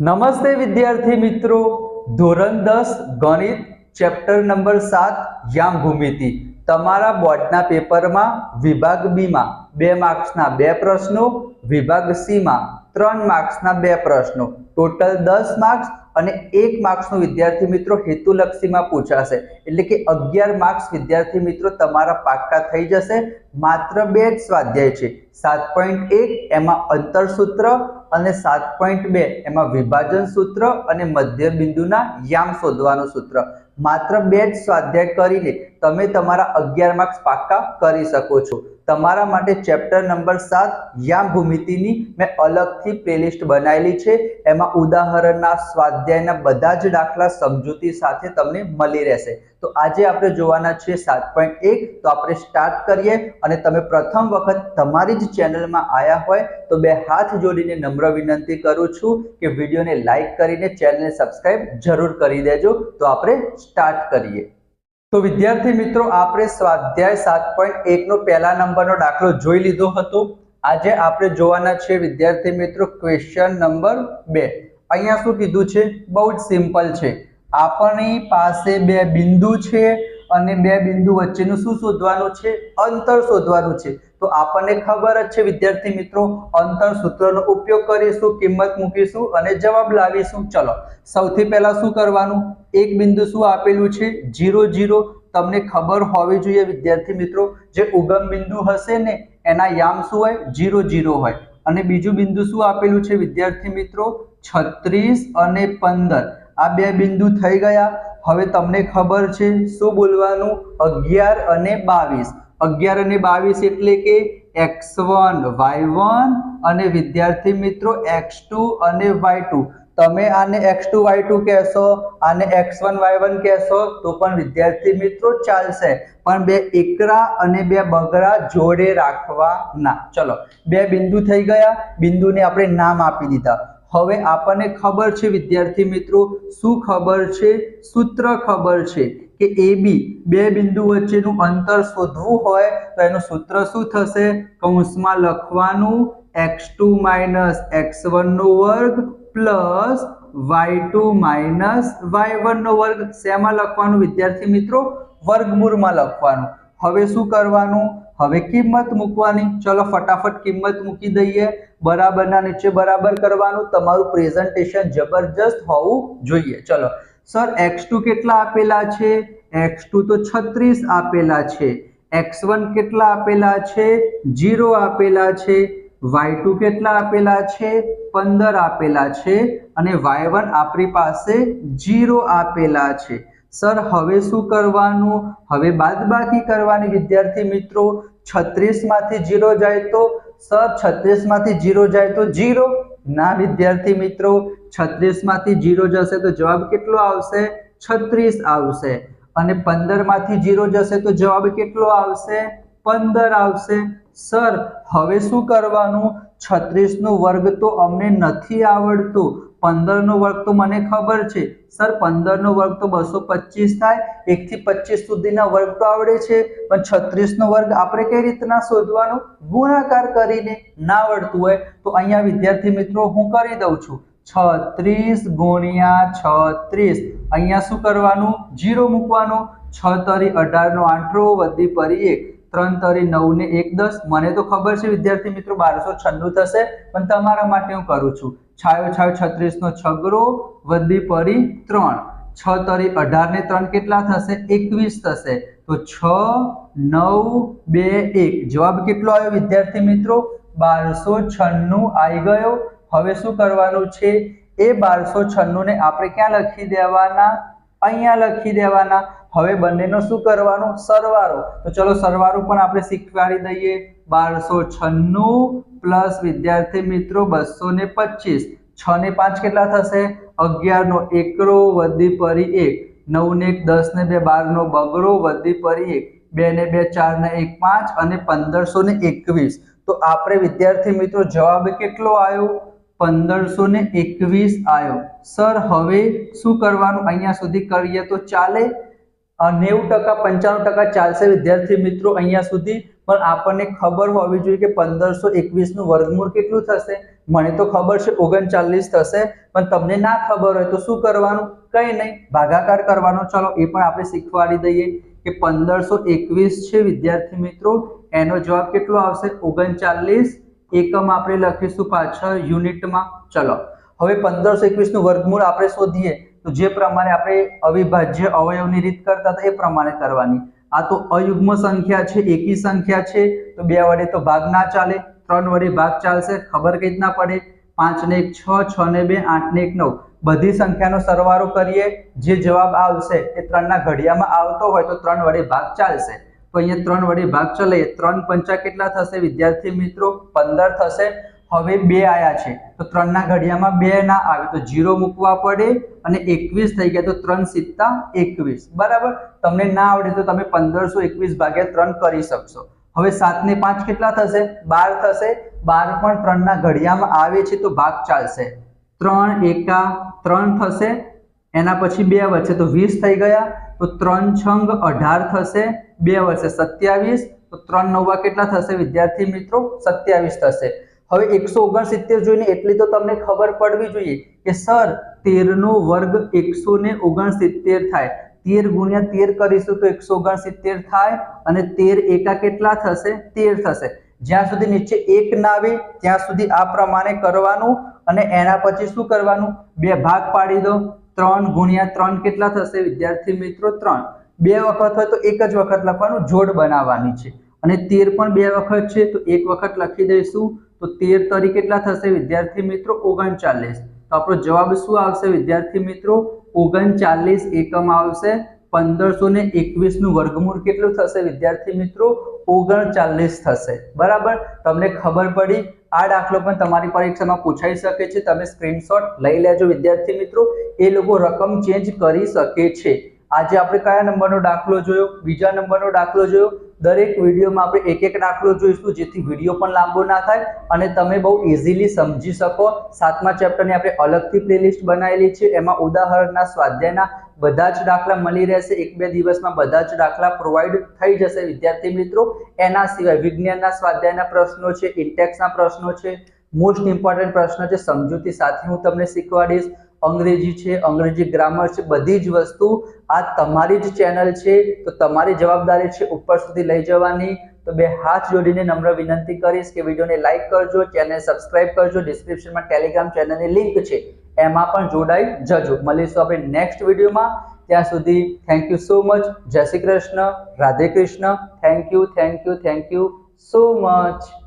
નમસ્તે વિદ્યાર્થી મિત્રો, ધોરણ 10 ગણિત ચેપ્ટર નંબર 7 યામ ભૂમિતિ તમારા બોર્ડના પેપરમાં વિભાગ બી માં 2 માર્ક્સના 2 પ્રશ્નો, વિભાગ સી માં 3 માર્ક્સના 2 પ્રશ્નો, ટોટલ 10 માર્ક્સ અને 1 માર્ક્સનો વિદ્યાર્થી મિત્રો હેતુલક્ષીમાં પૂછાશે. એટલે કે 11 માર્ક્સ વિદ્યાર્થી મિત્રો તમારા પાક્કા થઈ જશે. માત્ર 2 જ સ્વાધ્યાય છે. 7.1 એમાં અંતર સૂત્ર અને 7.2 એમાં વિભાજન સૂત્ર અને મધ્ય બિંદુના યામ શોધવાનું સૂત્ર. માત્ર 2 જ સ્વાધ્યાય કરીને તમે તમારા 11 માર્ક્સ પાક્કા કરી શકો છો. તમારા માટે ચેપ્ટર નંબર 7 યામ ભૂમિતિની મેં અલગથી પ્લેલિસ્ટ બનાવેલી છે. એમાં ઉદાહરણના સ્વાધ્યાયના બધા જ દાખલા સમજૂતી સાથે તમને મળી રહેશે. તો આજે આપણે જોવાના છે 7.1. તો આપણે સ્ટાર્ટ કરીએ. અને તમે પ્રથમ વખત તમારી જ ચેનલમાં આવ્યા હોય તો 2 હાથ જોડીને નમ્ર વિનંતી કરું છું કે વિડીયોને લાઈક કરીને ચેનલને સબસ્ક્રાઇબ જરૂર કરી દેજો. તો આપણે સ્ટાર્ટ કરીએ. તો વિદ્યાર્થી મિત્રો, આપણે સ્વાધ્યાય 7.1 નો પહેલા નંબરનો દાખલો જોઈ લીધો હતો. આજે આપણે જોવાના છે વિદ્યાર્થી મિત્રો ક્વેશ્ચન નંબર 2. અહીંયા શું કીધું છે? બહુ જ સિમ્પલ છે. આપણી પાસે 2 બિંદુ છે અને 2 બિંદુ વચ્ચેનું શું શોધવાનું છે? અંતર શોધવાનું છે. તો આપણને ખબર જ છે વિદ્યાર્થી મિત્રો, અંતર સૂત્રનો ઉપયોગ કરીશું, કિંમત મૂકીશું અને જવાબ લાવીશું. ચલો, સૌથી પહેલા શું કરવાનું? એક બિંદુ શું આપેલું છે? 0 0. તમને ખબર હોવી જોઈએ વિદ્યાર્થી મિત્રો, જે ઉગમ બિંદુ હશે ને એના યામ શું હોય? 0 0 હોય. અને બીજું બિંદુ શું આપેલું છે વિદ્યાર્થી મિત્રો? 36 અને 15. આ 2 બિંદુ થઈ ગયા. હવે તમને ખબર છે શું બોલવાનું? 11 અને 22. 11 અને 22 એટલે કે x1 y1 અને વિદ્યાર્થી મિત્રો x2 અને y2. તમે આને x2 y2 કહેશો, આને x1 y1 કહેશો તો પણ વિદ્યાર્થી મિત્રો ચાલશે. પણ 2 એકરા અને 2 બગડા જોડે રાખવાના. ચલો, 2 બિંદુ થઈ ગયા. બિંદુને આપણે નામ આપી દીધા. હવે આપણને ખબર છે વિદ્યાર્થી મિત્રો, શું ખબર છે? સૂત્ર ખબર છે કે AB 2 બિંદુ વચ્ચેનું અંતર શોધવું હોય તો એનું સૂત્ર શું થશે? કૌંસમાં લખવાનું x2 - x1 નો વર્ગ પ્લસ y2 - y1 નો વર્ગ. શેમાં લખવાનું વિદ્યાર્થી મિત્રો? વર્ગમૂળમાં લખવાનું. હવે શું કરવાનું? હવે કિંમત મૂકવાની. ચલો ફટાફટ કિંમત મૂકી દઈએ. બરાબરના નીચે બરાબર કરવાનું. તમારું પ્રેઝન્ટેશન જબરજસ્ત હોવું જોઈએ. ચલો સર, x2 કેટલા આપેલા છે? x2 તો 36 આપેલા છે. x1 કેટલા આપેલા છે? 0 આપેલા છે. y2 કેટલા આપેલા છે? 15 આપેલા છે. અને y1 આપણી પાસે 0 આપેલા છે. સર, હવે શું કરવાનું? હવે બાદબાકી કરવાની વિદ્યાર્થી મિત્રો. 36 માંથી 0 જાય તો? સર, 36 માંથી 0 જાય તો 0? ના વિદ્યાર્થી મિત્રો, 36 માંથી 0 જશે તો જવાબ કેટલો આવશે? 36 આવશે. અને 15 માંથી 0 જશે તો જવાબ કેટલો આવશે? 15 આવશે. સર, હવે શું કરવાનું? 36 નો વર્ગ તો અમને નથી આવડતો. 15 નો વર્ગ તો મને ખબર છે. સર, 15 નો વર્ગ તો 225 થાય. 1 થી 25 સુધીના વર્ગ તો આવડે છે, પણ 36 નો વર્ગ આપણે કઈ રીતના શોધવાનો? ગુણાકાર કરીને. ના આવડતું હોય તો અહીંયા વિદ્યાર્થી મિત્રો હું કરી દઉં છું. 36 ગુણ્યા 36. અહીંયા શું કરવાનું? 0 મૂકવાનું. 6 તરી 18 નો આંઠડો વધી પરી 1. 3 તરી 9 ને 1 10. મને તો ખબર છે વિદ્યાર્થી મિત્રો 1296 થશે, પણ તમારા માટે હું કરું છું. છાયો છાયો 36 નો છગડો વધી પરી 3. 6 તરી 18 ને 3 કેટલા થશે? 21 થશે. તો 6 9 2 1. જવાબ કેટલો આવ્યો વિદ્યાર્થી મિત્રો? 1296 આવી ગયો. હવે શું કરવાનું છે? એ 1296 ને આપણે ક્યાં લખી દેવાના? અહીંયા લખી દેવાના. હવે બંનેનો શું કરવાનું? સરવાળો. તો ચલો સરવાળો પણ આપણે શીખવાડી દઈએ. 1296 પ્લસ વિદ્યાર્થી મિત્રો 225. 6 ને 5 કેટલા થશે? 11 નો એકડો વધી પરી 1. 9 ને 1 10 ને 2 12 નો બગડો વધી પરી 1. 2 ને 2 4 ને 1 5 અને 1521. તો આપણે વિદ્યાર્થી મિત્રો જવાબ કેટલો આવ્યો? 1521 આવ્યો. સર, હવે શું કરવાનું? અહીંયા સુધી કરીએ તો ચાલે? 90% 95% ચાલશે વિદ્યાર્થી મિત્રો અહીંયા સુધી. પણ આપણને ખબર હોવી જોઈએ કે 1521 નું વર્ગમૂળ કેટલું થશે. મને તો ખબર છે 39 થશે, પણ તમને ના ખબર હોય તો શું કરવાનું, કઈ નહીં, ભાગાકાર કરવાનો. ચલો એ પણ આપણે શીખવાડી દઈએ કે 1521 છે વિદ્યાર્થી મિત્રો, એનો જવાબ કેટલો આવશે 39. એકમ આપણે લખીશું પાછળ યુનિટમાં. ચલો હવે 1521 નું વર્ગમૂળ આપણે શોધીએ તો જે પ્રમાણે આપણે અવિભાજ્ય અવયવની રીત કરતા હતા એ પ્રમાણે કરવાની. આ તો અયુગ્મ સંખ્યા છે, એકી સંખ્યા છે, તો 2 વડે તો ભાગ ના ચાલે, 3 વડે ભાગ ચાલશે. ખબર કઈ રીતના પડે, 5 ને 1 6, 6 ને 2 8 ને 1 9, બધી સંખ્યાનો સરવાળો કરીએ, જે જવાબ આવશે એ 3 ના ઘડિયામાં આવતો હોય તો 3 વડે ભાગ ચાલશે. તો અહીંયા 3 વડે ભાગ ચલાવીએ, 3 પંચા કેટલા થશે વિદ્યાર્થી મિત્રો, 15 થશે. હવે 2 આયા છે તો 3 ના ઘડિયામાં 2 ના આવે તો 0 મૂકવા પડે અને 21 થઈ ગયા તો 3 સિત્તા 21. બરાબર, તમને ના આવડે તો તમે 1521 ભાગ્યા 3 કરી શકશો. હવે 7 ને 5 કેટલા થશે, 12 થશે. 12 પણ 3 ના ઘડિયામાં આવે છે તો ભાગ ચાલશે. 3 એકા 3 થશે, એના પછી 2 વધશે તો 20 થઈ ગયા, તો 3 છંગ 18 થશે, 2 વધશે 27, તો 3 નવા કેટલા થશે વિદ્યાર્થી મિત્રો, 27 થશે. હવે 169 જોઈને એટલી તો તમને ખબર પડવી જોઈએ કે સર 13 નો વર્ગ 169 થાય, 13 ગુણ્યા 13 કરીશું તો 169 થાય, અને 13 એકા કેટલા થશે, 13 થશે. જ્યાં સુધી નીચે 1 ના આવે ત્યાં સુધી આ પ્રમાણે કરવાનું, અને એના પછી શું કરવાનું, 2 ભાગ પાડી દો. 3 ગુણ્યા 3 કેટલા થશે વિદ્યાર્થી મિત્રો, 3. 2 વખત હોય તો એક જ વખત લખવાનું, જોડ બનાવવાની છે. અને 13 પણ 2 વખત છે તો એક વખત લખી દઈશું, તો 13 તરી કેટલા થશે વિદ્યાર્થી મિત્રો, 39. તો આપણો જવાબ શું આવશે વિદ્યાર્થી મિત્રો, 39 એકમ આવશે. 1521 નું વર્ગમૂળ કેટલું થશે વિદ્યાર્થી મિત્રો, 39 થશે. બરાબર, તમને ખબર પડી. આ દાખલો પણ તમારી પરીક્ષામાં પૂછાઈ શકે છે, તમે સ્ક્રીનશોટ લઈ લેજો વિદ્યાર્થી મિત્રો. એ લોકો રકમ ચેન્જ કરી શકે છે. આજે આપણે કયા નંબરનો દાખલો જોયો, બીજા નંબરનો દાખલો જોયો. દરેક વિડીયોમાં આપણે એક એક દાખલો જોઈશું, જેથી વિડીયો પણ લાંબો ના થાય અને તમે બહુ ઇઝીલી સમજી શકો. 7મા ચેપ્ટરની આપણે અલગથી પ્લેલિસ્ટ બનાવેલી છે, એમાં ઉદાહરણના સ્વાધ્યાયના બધા જ દાખલા મળી રહેશે. 1-2 દિવસમાં બધા જ દાખલા પ્રોવાઈડ થઈ જશે વિદ્યાર્થી મિત્રો. એના સિવાય વિજ્ઞાનના સ્વાધ્યાયના પ્રશ્નો છે, ઇન્ટેક્સના પ્રશ્નો છે, મોસ્ટ ઇમ્પોર્ટન્ટ પ્રશ્ન છે, સમજૂતી સાથે હું તમને શીખવાડીશ. અંગ્રેજી છે, અંગ્રેજી ગ્રામર છે, બધી જ વસ્તુ આ તમારી જ ચેનલ છે, તો તમારી જવાબદારી છે ઉપર સુધી લઈ જવાની. તો 2 હાથ જોડીને નમ્ર વિનંતી કરીશ કે વિડીયોને લાઈક કરજો, ચેનલ સબસ્ક્રાઇબ કરજો. ડિસ્ક્રિપ્શનમાં ટેલિગ્રામ ચેનલની લિંક છે, એમાં પણ જોડાઈ જજો. મળીશું આપણે નેક્સ્ટ વિડીયોમાં. ત્યાં સુધી થેન્ક યુ સો મચ. જય Shri Krishna, Radhe Krishna. Thank you so much.